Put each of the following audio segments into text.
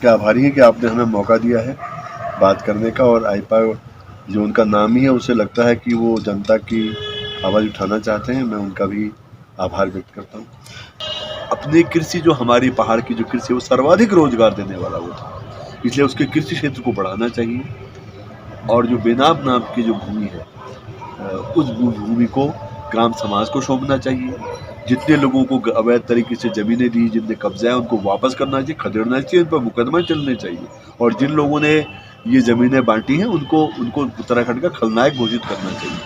के आभारी हैं कि आपने हमें मौका दिया है बात करने का। और आईपा जो उनका नाम ही है, उससे लगता है कि वो जनता की आवाज़ उठाना चाहते हैं। मैं उनका भी आभार व्यक्त करता हूँ। अपनी कृषि, जो हमारी पहाड़ की जो कृषि है, वो सर्वाधिक रोजगार देने वाला वो था, इसलिए उसके कृषि क्षेत्र को बढ़ाना चाहिए। और जो बेनाम नाम की जो भूमि है, उस भूमि को ग्राम समाज को सौंपना चाहिए। जितने लोगों को अवैध तरीके से जमीनें दी, जिनने कब्जा है, उनको वापस करना चाहिए, खदेड़ना चाहिए, उन पर मुकदमा चलने चाहिए। और जिन लोगों ने ये जमीनें बांटी हैं, उनको उत्तराखंड का खलनायक घोषित करना चाहिए।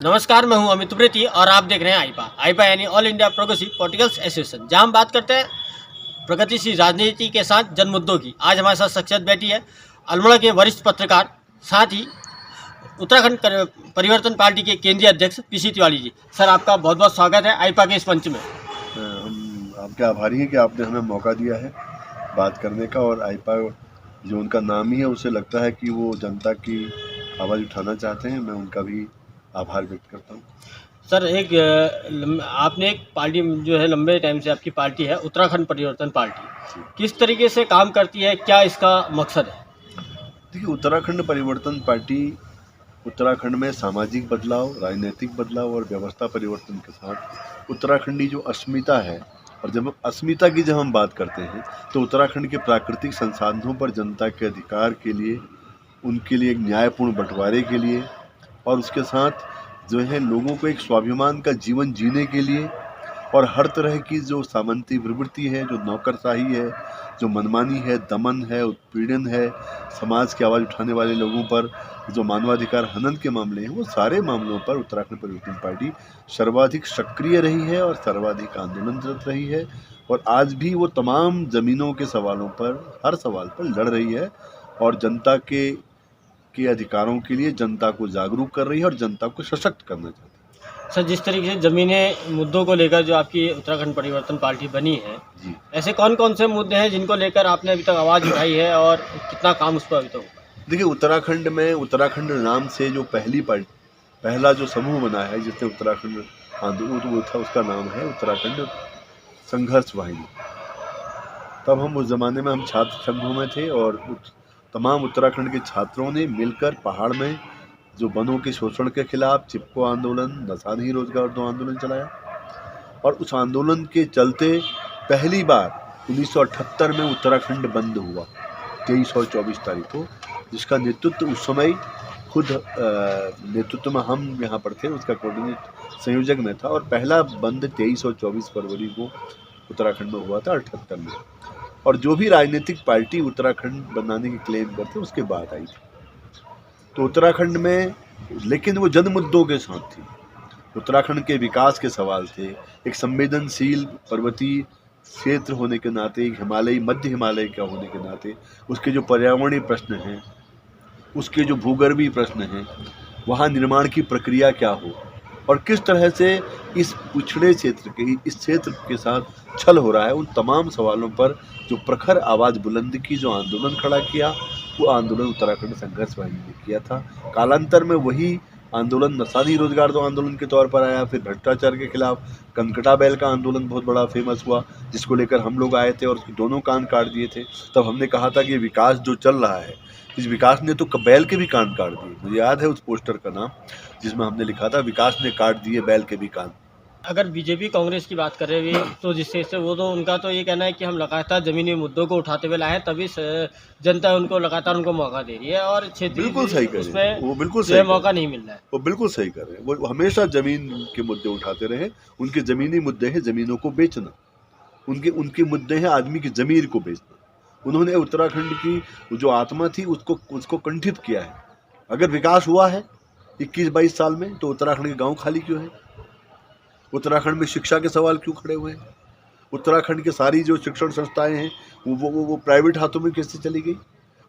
नमस्कार, मैं हूं अमित उप्रेती और आप देख रहे हैं आईपा यानी all India progressive political association, जहां हम बात करते हैं प्रगतिशील राजनीति के साथ जन मुद्दों की। आज हमारे साथ शख्सियत बैठी है अल्मोड़ा के वरिष्ठ पत्रकार, साथ ही उत्तराखंड परिवर्तन पार्टी के केंद्रीय अध्यक्ष पीसी तिवारी जी। सर, आपका बहुत बहुत स्वागत है आईपा के इस मंच में। हम आपके आभारी हैं कि आपने हमें मौका दिया है बात करने का। और आईपा जो उनका नाम ही है, उससे लगता है कि वो जनता की आवाज़ उठाना चाहते हैं। मैं उनका भी आभार व्यक्त करता हूँ। सर, आपने एक पार्टी जो है, लंबे टाइम से आपकी पार्टी है उत्तराखंड परिवर्तन पार्टी, किस तरीके से काम करती है, क्या इसका मकसद है? देखिए, उत्तराखंड परिवर्तन पार्टी उत्तराखंड में सामाजिक बदलाव, राजनीतिक बदलाव और व्यवस्था परिवर्तन के साथ उत्तराखंडी जो अस्मिता है, और जब हम बात करते हैं, तो उत्तराखंड के प्राकृतिक संसाधनों पर जनता के अधिकार के लिए, उनके लिए एक न्यायपूर्ण बंटवारे के लिए, और उसके साथ जो है लोगों को एक स्वाभिमान का जीवन जीने के लिए, और हर तरह की जो सामंती प्रवृत्ति है, जो नौकरशाही है, जो मनमानी है, दमन है, उत्पीड़न है, समाज की आवाज़ उठाने वाले लोगों पर जो मानवाधिकार हनन के मामले हैं, वो सारे मामलों पर उत्तराखंड परिवर्तन पार्टी सर्वाधिक सक्रिय रही है और सर्वाधिक आंदोलनरत रही है। और आज भी वो तमाम ज़मीनों के सवालों पर, हर सवाल पर लड़ रही है, और जनता के अधिकारों के लिए जनता को जागरूक कर रही है और जनता को सशक्त करना चाहती है। सर, जिस तरीके से ज़मीनें मुद्दों को लेकर जो आपकी उत्तराखंड परिवर्तन पार्टी बनी है जी, ऐसे कौन कौन से मुद्दे हैं जिनको लेकर आपने अभी तक आवाज़ उठाई है और कितना काम उस पर अभी तक हुआ? देखिए, उत्तराखंड में उत्तराखंड नाम से जो पहला जो समूह बना है, जिसने उत्तराखंड आंदोलन, तो वो था, उसका नाम है उत्तराखंड संघर्ष वाहिनी। तब हम उस ज़माने में हम छात्र संघों में थे, और तमाम उत्तराखंड के छात्रों ने मिलकर पहाड़ में जो वनों के शोषण के खिलाफ चिपको आंदोलन, नशा नहीं रोजगार दो आंदोलन चलाया। और उस आंदोलन के चलते पहली बार 1978 में उत्तराखंड बंद हुआ, 23 और 24 तारीख को, जिसका नेतृत्व उस समय खुद नेतृत्व में हम यहाँ पर थे, उसका कोऑर्डिनेट संयोजक में था। और पहला बंद 23 और 24 फरवरी को उत्तराखंड में हुआ था, 78 में। और जो भी राजनीतिक पार्टी उत्तराखंड बनाने की क्लेम करते, उसके बाद आई थी। तो उत्तराखंड में, लेकिन वो जन मुद्दों के साथ थी। उत्तराखंड के विकास के सवाल थे, एक संवेदनशील पर्वतीय क्षेत्र होने के नाते, एक हिमालयी, मध्य हिमालय का होने के नाते, उसके जो पर्यावरणीय प्रश्न हैं, उसके जो भूगर्भीय प्रश्न हैं, वहाँ निर्माण की प्रक्रिया क्या हो, और किस तरह से इस पिछड़े क्षेत्र के, इस क्षेत्र के साथ छल हो रहा है, उन तमाम सवालों पर जो प्रखर आवाज़ बुलंद की, जो आंदोलन खड़ा किया, वो आंदोलन उत्तराखंड संघर्ष वाहिनी ने किया था। कालांतर में वही आंदोलन नशा नहीं रोजगार दो आंदोलन के तौर पर आया। फिर भ्रष्टाचार के खिलाफ कनकटा बैल का आंदोलन बहुत बड़ा फेमस हुआ, जिसको लेकर हम लोग आए थे और उसके दोनों कान काट दिए थे। तब हमने कहा था कि विकास जो चल रहा है, इस विकास ने तो बैल के भी कान काट दिए। मुझे याद है उस पोस्टर का नाम, जिसमें हमने लिखा था, विकास ने काट दिए बैल के भी कान। अगर बीजेपी कांग्रेस की बात करें भी, तो जिससे से वो तो उनका तो ये कहना है कि हम लगातार ज़मीनी मुद्दों को उठाते हुए लाए हैं, तभी जनता उनको लगातार मौका दे रही है, और बिल्कुल सही कर रहे हैं, वो बिल्कुल जो सही है मौका नहीं मिल रहा है। वो बिल्कुल सही कर रहे हैं। वो हमेशा ज़मीन के मुद्दे उठाते रहे। उनके ज़मीनी मुद्दे हैं ज़मीनों को बेचना, उनके मुद्दे हैं आदमी की ज़मीर को बेचना। उन्होंने उत्तराखंड की जो आत्मा थी, उसको कंठित किया है। अगर विकास हुआ है 21-22 साल में, तो उत्तराखंड के गाँव खाली क्यों है? उत्तराखंड में शिक्षा के सवाल क्यों खड़े हुए हैं? उत्तराखंड के सारी जो शिक्षण संस्थाएं हैं, वो प्राइवेट हाथों में कैसे चली गई?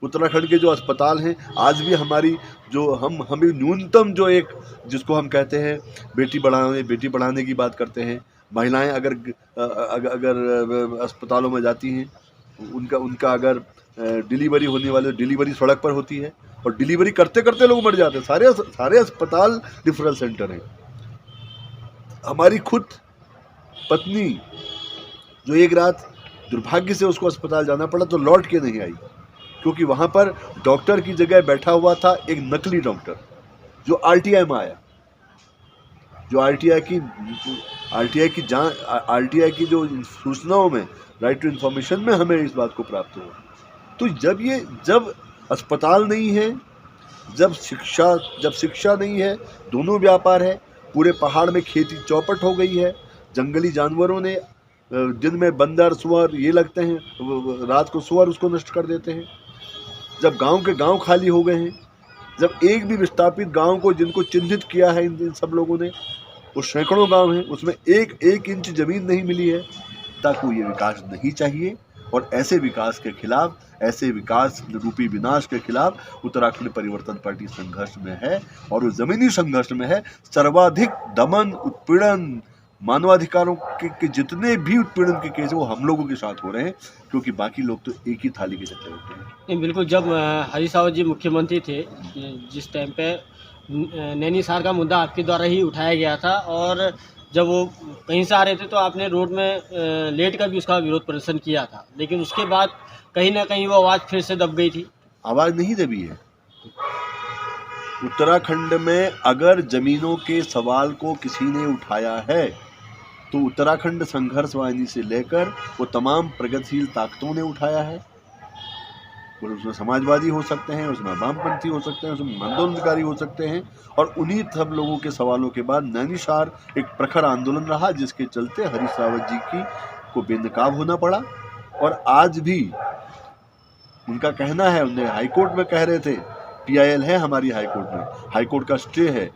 उत्तराखंड के जो अस्पताल हैं, आज भी हमारी जो हमें न्यूनतम जो एक, जिसको हम कहते हैं बेटी बढ़ाने की बात करते हैं, महिलाएं अगर अस्पतालों में जाती हैं, उनका अगर डिलीवरी होने वाली, डिलीवरी सड़क पर होती है, और डिलीवरी करते करते लोग मर जाते हैं। सारे अस्पताल रिफरल सेंटर हैं। हमारी खुद पत्नी जो एक रात दुर्भाग्य से उसको अस्पताल जाना पड़ा तो लौट के नहीं आई, क्योंकि वहाँ पर डॉक्टर की जगह बैठा हुआ था एक नकली डॉक्टर जो आरटीआई में आया, जो आरटीआई की जो सूचनाओं में, राइट टू इन्फॉर्मेशन में हमें इस बात को प्राप्त हुआ। तो जब अस्पताल नहीं है, जब शिक्षा नहीं है, दोनों व्यापार है, पूरे पहाड़ में खेती चौपट हो गई है, जंगली जानवरों ने, दिन में बंदर सुअर ये लगते हैं, रात को सुअर उसको नष्ट कर देते हैं, जब गांव के गांव खाली हो गए हैं, जब एक भी विस्थापित गांव को जिनको चिन्हित किया है इन सब लोगों ने, वो सैकड़ों गांव हैं, उसमें एक इंच जमीन नहीं मिली है, ताकि ये विकास नहीं चाहिए। और ऐसे विकास के खिलाफ, ऐसे विकास रूपी विनाश के खिलाफ उत्तराखंड परिवर्तन पार्टी संघर्ष में है, और वो जमीनी संघर्ष में है। सर्वाधिक दमन, उत्पीड़न, मानवाधिकारों के जितने भी उत्पीड़न के केस वो हम लोगों के साथ हो रहे हैं, क्योंकि बाकी लोग तो एक ही थाली के चक्कर होते हैं। नहीं, बिल्कुल। जब हरीश रावत जी मुख्यमंत्री थे, जिस टाइम पे नैनीसार का मुद्दा आपके द्वारा ही उठाया गया था, और जब वो कहीं से आ रहे थे तो आपने रोड में लेट कर भी उसका विरोध प्रदर्शन किया था, लेकिन उसके बाद कहीं ना कहीं वो आवाज़ फिर से दब गई थी। आवाज़ नहीं दबी है। उत्तराखंड में अगर जमीनों के सवाल को किसी ने उठाया है तो उत्तराखंड संघर्ष वाहिनी से लेकर वो तमाम प्रगतिशील ताकतों ने उठाया है। और उसमें समाजवादी हो सकते हैं, उसमें वामपंथी हो सकते हैं, उसमें आंदोलनकारी हो सकते हैं, और उन्हीं सब लोगों के सवालों के बाद नैनीसार एक प्रखर आंदोलन रहा, जिसके चलते हरीश रावत जी को बेनकाब होना पड़ा। और आज भी उनका कहना है, उन्हें हाईकोर्ट में कह रहे थे, PIL है हमारी हाईकोर्ट में, हाईकोर्ट का स्टे है,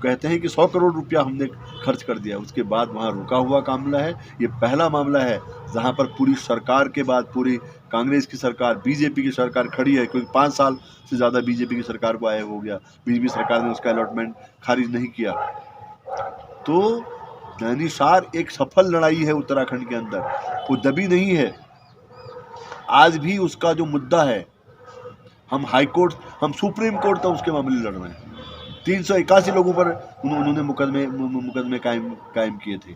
कहते हैं कि 100 करोड़ रुपया हमने खर्च कर दिया, उसके बाद वहाँ रुका हुआ मामला है। ये पहला मामला है जहाँ पर पूरी सरकार के बाद, पूरी कांग्रेस की सरकार, बीजेपी की सरकार खड़ी है, क्योंकि 5 साल से ज़्यादा बीजेपी की सरकार को आए हो गया, बीजेपी सरकार ने उसका अलॉटमेंट खारिज नहीं किया। तो नैनीसार एक सफल लड़ाई है उत्तराखंड के अंदर, वो दबी नहीं है। आज भी उसका जो मुद्दा है, हम सुप्रीम कोर्ट तक उसके मामले लड़ रहे हैं। 381 लोगों पर उन्होंने मुकदमे कायम किए थे।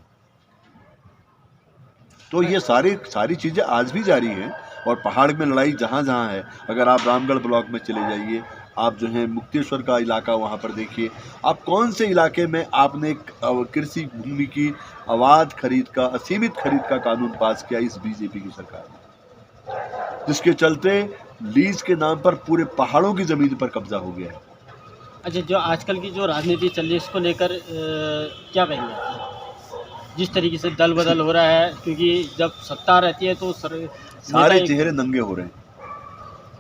तो ये सारी चीज़ें आज भी जारी हैं, और पहाड़ में लड़ाई जहाँ जहाँ है, अगर आप रामगढ़ ब्लॉक में चले जाइए, आप जो है मुक्तेश्वर का इलाका वहाँ पर देखिए, आप कौन से इलाके में आपने कृषि भूमि की असीमित खरीद का कानून पास किया इस बीजेपी की सरकार ने, जिसके चलते लीज के नाम पर पूरे पहाड़ों की ज़मीन पर कब्जा हो गया है। अच्छा, जो आजकल की जो राजनीति चल रही है, इसको लेकर क्या कहेंगे आप? जिस तरीके से दल बदल हो रहा है, क्योंकि जब सत्ता रहती है तो सारे चेहरे नंगे हो रहे हैं।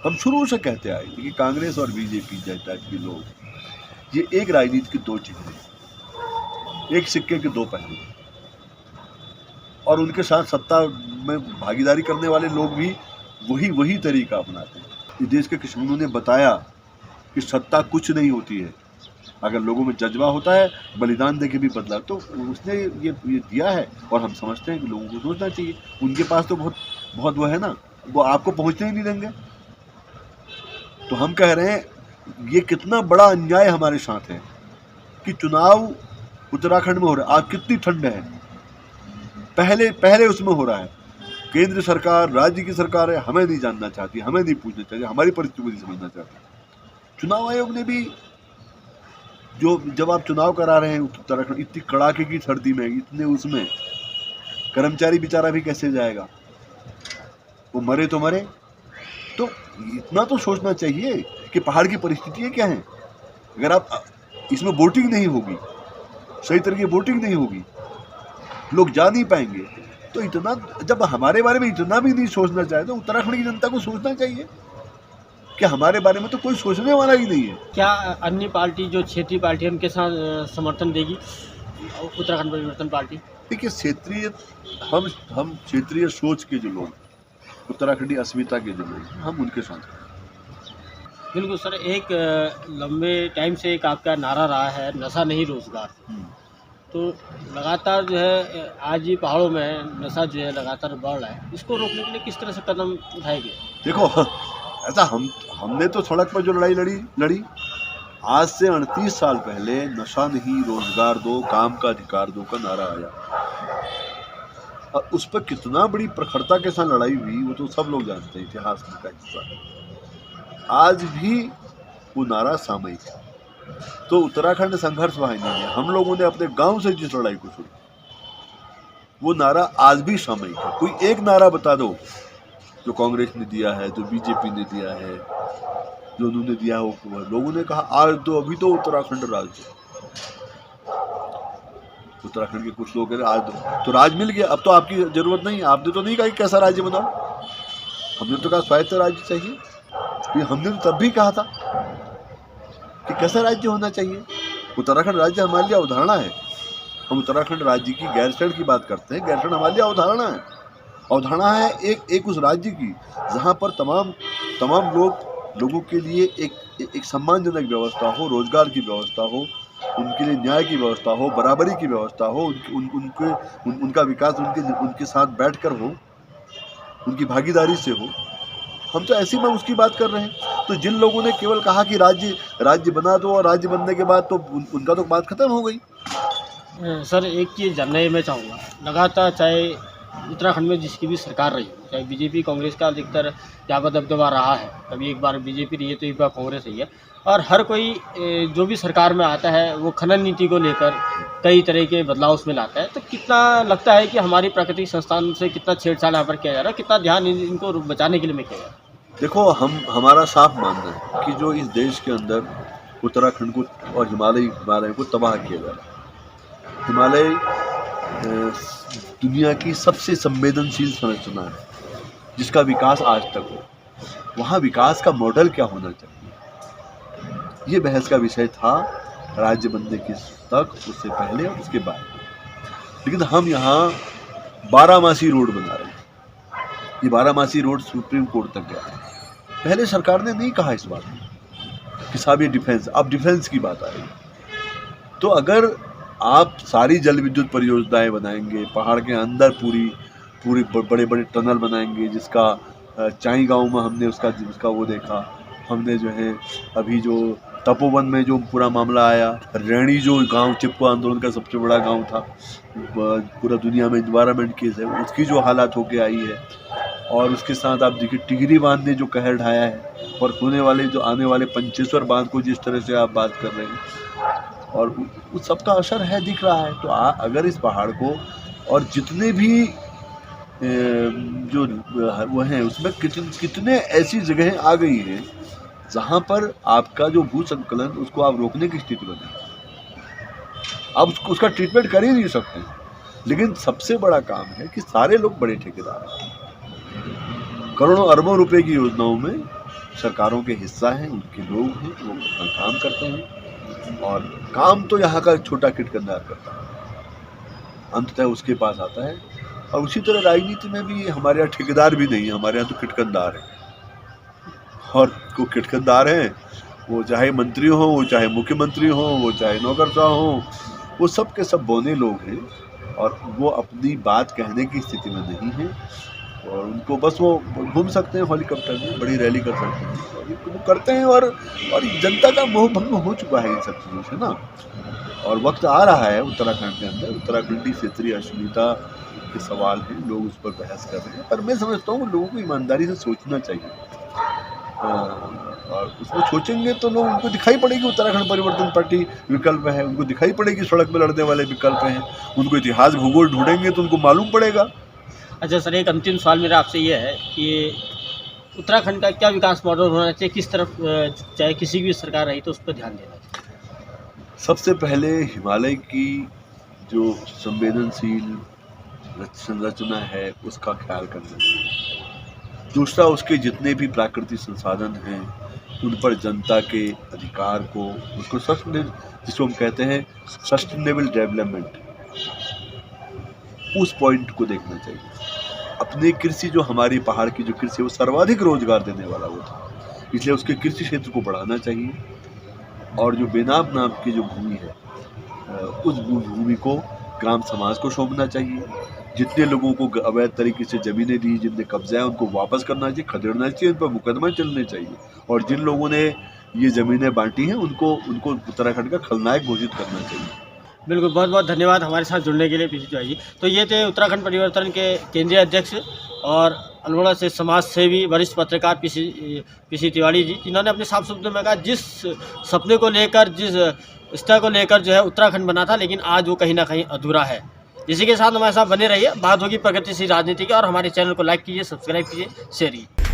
हम शुरू से कहते आए कि कांग्रेस और बीजेपी जैसा के लोग, ये एक राजनीति के दो चेहरे, एक सिक्के के दो पहलू, और उनके साथ सत्ता में भागीदारी करने वाले लोग भी वही तरीका अपनाते हैं। इस देश के किसानों ने बताया कि सत्ता कुछ नहीं होती है, अगर लोगों में जज्बा होता है, बलिदान देके भी बदला, तो उसने ये दिया है, और हम समझते हैं कि लोगों को सोचना चाहिए। उनके पास तो बहुत वो है ना, वो आपको पहुंचने ही नहीं देंगे। तो हम कह रहे हैं ये कितना बड़ा अन्याय हमारे साथ है कि चुनाव उत्तराखंड में हो रहा है। आज कितनी ठंड है, पहले उसमें हो रहा है। केंद्र सरकार, राज्य की सरकार है, हमें नहीं जानना चाहती, हमें नहीं पूछना चाहिए, हमारी परिस्थिति को नहीं समझना चाहती। चुनाव आयोग ने भी जब आप चुनाव करा रहे हैं उत्तराखंड, इतनी कड़ाके की सर्दी में, इतने उसमें, कर्मचारी बेचारा भी कैसे जाएगा, वो मरे तो मरे। तो इतना तो सोचना चाहिए कि पहाड़ की परिस्थितियाँ क्या हैं। अगर आप इसमें वोटिंग नहीं होगी, सही तरह की वोटिंग नहीं होगी, लोग जा नहीं पाएंगे, तो इतना, जब हमारे बारे में इतना भी नहीं सोचना चाहे तो उत्तराखंड की जनता को सोचना चाहिए कि हमारे बारे में तो कोई सोचने वाला ही नहीं है। क्या अन्य पार्टी जो क्षेत्रीय पार्टी है उनके साथ समर्थन देगी उत्तराखंड परिवर्तन पार्टी? देखिए, हम क्षेत्रीय सोच के जो लोग, उत्तराखंडी अस्मिता के जो लोग, हम उनके साथ। बिल्कुल सर, एक लंबे टाइम से एक आपका नारा रहा है, नशा नहीं रोजगार। तो लगातार जो है आज ये पहाड़ों में नशा जो है लगातार बढ़ रहा है, इसको रोकने के लिए किस तरह से कदम उठाए गए? देखो, ऐसा हमने तो सड़क पर जो लड़ाई लड़ी, आज से 38 साल पहले नशा नहीं रोजगार दो, काम का अधिकार दो का नारा आया। और उस पर कितना बड़ी प्रखरता के साथ लड़ाई हुई वो तो सब लोग जानते हैं, इतिहास का हिस्सा है। आज भी वो नारा सामयिक है। तो उत्तराखंड संघर्ष वाहिनी में हम लोगों ने अपने गांव से जिस लड़ाई को शुरू, वो नारा आज भी सामयिक है। कोई एक नारा बता दो जो कांग्रेस ने दिया है, जो बीजेपी ने दिया है, जो उन्होंने दिया हो, लोगों ने कहा आज तो अभी तो उत्तराखंड राज्य, उत्तराखंड के कुछ लोग कह रहे आज तो राज मिल गया, अब तो आपकी जरूरत नहीं, आपने तो नहीं कहा कि कैसा राज्य बनाओ, हमने तो कहा स्वायत्त राज्य चाहिए। हमने तो तब भी कहा था कि कैसा राज्य होना चाहिए। उत्तराखंड राज्य हमारे लिए अवधारणा है। हम उत्तराखंड राज्य की गैरसैंण की बात करते हैं, गैरसैंण हमारे लिए अवधारणा है। अवधारणा है एक उस राज्य की जहाँ पर तमाम लोगों के लिए एक सम्मानजनक व्यवस्था हो, रोजगार की व्यवस्था हो, उनके लिए न्याय की व्यवस्था हो, बराबरी की व्यवस्था हो, उनका विकास उनके साथ बैठकर हो, उनकी भागीदारी से हो। हम तो ऐसी में उसकी बात कर रहे हैं। तो जिन लोगों ने केवल कहा कि राज्य बना दो और राज्य बनने के बाद तो उनका तो बात खत्म हो गई। सर एक चीज़ जानना है मैं चाहूँगा, लगातार चाहे उत्तराखंड में जिसकी भी सरकार रही हो, चाहे बीजेपी कांग्रेस का अधिकतर यहाँ पर दबदबा रहा है, कभी एक बार बीजेपी रही है तो एक बार कांग्रेस रही है, और हर कोई जो भी सरकार में आता है वो खनन नीति को लेकर कई तरह के बदलाव उसमें लाता है। तो कितना लगता है कि हमारी प्राकृतिक संस्थान से कितना छेड़छाड़ यहाँ पर किया जा रहा है, कितना ध्यान इनको बचाने के लिए में किया जा रहा है? देखो, हमारा साफ मानना है कि जो इस देश के अंदर उत्तराखंड को और हिमालय को तबाह किया जा रहा है। हिमालय दुनिया की सबसे संवेदनशील संरचना है जिसका विकास आज तक हो। वहाँ विकास का मॉडल क्या होना चाहिए, ये बहस का विषय था राज्य बनने के तक, उससे पहले और उसके बाद। लेकिन हम यहाँ बारामासी रोड बना रहे हैं। ये बारामासी रोड सुप्रीम कोर्ट तक गया है। पहले सरकार ने नहीं कहा इस बात कि साहब ये डिफेंस, अब डिफेंस की बात आ रही है। तो अगर आप सारी जल विद्युत परियोजनाएं बनाएंगे, पहाड़ के अंदर पूरी बड़े बड़े टनल बनाएंगे, जिसका चाई गांव में हमने उसका वो देखा। हमने जो है अभी जो तपोवन में जो पूरा मामला आया, रैणी जो गांव चिपको आंदोलन का सबसे बड़ा गांव था, पूरा दुनिया में एनवायरमेंट केस है, उसकी जो हालात होके आई है। और उसके साथ आप देखिए टिहरी बांध ने जो कहर ढाया है, और होने वाले जो आने वाले पंचेश्वर बांध को जिस तरह से आप बात कर रहे हैं, और उस सबका असर है, दिख रहा है। तो अगर इस पहाड़ को और जितने भी जो वो हैं उसमें कितने ऐसी जगहें आ गई हैं जहाँ पर आपका जो भू संकलन उसको आप रोकने की स्थिति बने, आप उसका ट्रीटमेंट कर ही नहीं सकते। लेकिन सबसे बड़ा काम है कि सारे लोग बड़े ठेकेदार हैं, करोड़ों अरबों रुपए की योजनाओं में सरकारों के हिस्सा हैं, उनके लोग हैं, वो अपना काम करते हैं, और काम तो यहाँ का छोटा किटकंदार करता है, अंततः उसके पास आता है। और उसी तरह राजनीति में भी हमारे यहाँ ठेकेदार भी नहीं है, हमारे यहाँ तो किटकंदार है। और वो किटकंदार हैं, वो चाहे मंत्री हो, वो चाहे मुख्यमंत्री हो, वो चाहे नौकरशाह हो, वो सब के सब बौने लोग हैं, और वो अपनी बात कहने की स्थिति में नहीं है। और उनको बस वो घूम सकते हैं हेलीकॉप्टर में, बड़ी रैली कर सकते हैं, वो करते हैं। और जनता का मोह भंग हो चुका है इन सब चीज़ों से ना। और वक्त आ रहा है उत्तराखंड के अंदर, उत्तराखंडी क्षेत्रीय अस्मिता के सवाल हैं, लोग उस पर बहस कर रहे हैं। पर मैं समझता हूँ लोगों को ईमानदारी से सोचना चाहिए, और उसमें सोचेंगे तो लोग, उनको दिखाई पड़ेगी उत्तराखंड परिवर्तन पार्टी विकल्प है, उनको दिखाई पड़ेगी सड़क में लड़ने वाले विकल्प हैं, उनको इतिहास भूगोल ढूंढेंगे तो उनको मालूम पड़ेगा। अच्छा सर, एक अंतिम सवाल मेरा आपसे ये है कि उत्तराखंड का क्या विकास मॉडल होना चाहिए, किस तरफ चाहे किसी भी सरकार रही तो उस पर ध्यान देना चाहिए? सबसे पहले हिमालय की जो संवेदनशील संरचना है उसका ख्याल करना चाहिए। दूसरा, उसके जितने भी प्राकृतिक संसाधन हैं उन पर जनता के अधिकार को, उसको जिसको हम कहते हैं सस्टेनेबल डेवलपमेंट, उस पॉइंट को देखना चाहिए। अपनी कृषि, जो हमारी पहाड़ की जो कृषि है वो सर्वाधिक रोजगार देने वाला वो था, इसलिए उसके कृषि क्षेत्र को बढ़ाना चाहिए। और जो बेनाम नाम की जो भूमि है उस भूमि को ग्राम समाज को सौंपना चाहिए। जितने लोगों को अवैध तरीके से ज़मीनें दी, जिनने कब्जा है, उनको वापस करना चाहिए, खदेड़ना चाहिए, उन पर मुकदमा चलने चाहिए। और जिन लोगों ने ये ज़मीनें बांटी हैं उनको उत्तराखंड का खलनायक घोषित करना चाहिए। बिल्कुल, बहुत बहुत धन्यवाद हमारे साथ जुड़ने के लिए पीसी तिवारी जी। तो ये थे उत्तराखंड परिवर्तन के केंद्रीय अध्यक्ष और अल्मोड़ा से समाज सेवी वरिष्ठ पत्रकार पीसी तिवारी जी, जिन्होंने अपने साफ शब्दों में कहा जिस सपने को लेकर, जिस स्तर को लेकर जो है उत्तराखंड बना था, लेकिन आज वो कहीं ना कहीं अधूरा है। इसी के साथ हमारे साथ बने रहिए, बात होगी प्रगतिशील राजनीति की, और हमारे चैनल को लाइक कीजिए, सब्सक्राइब कीजिए, शेयर कीजिए।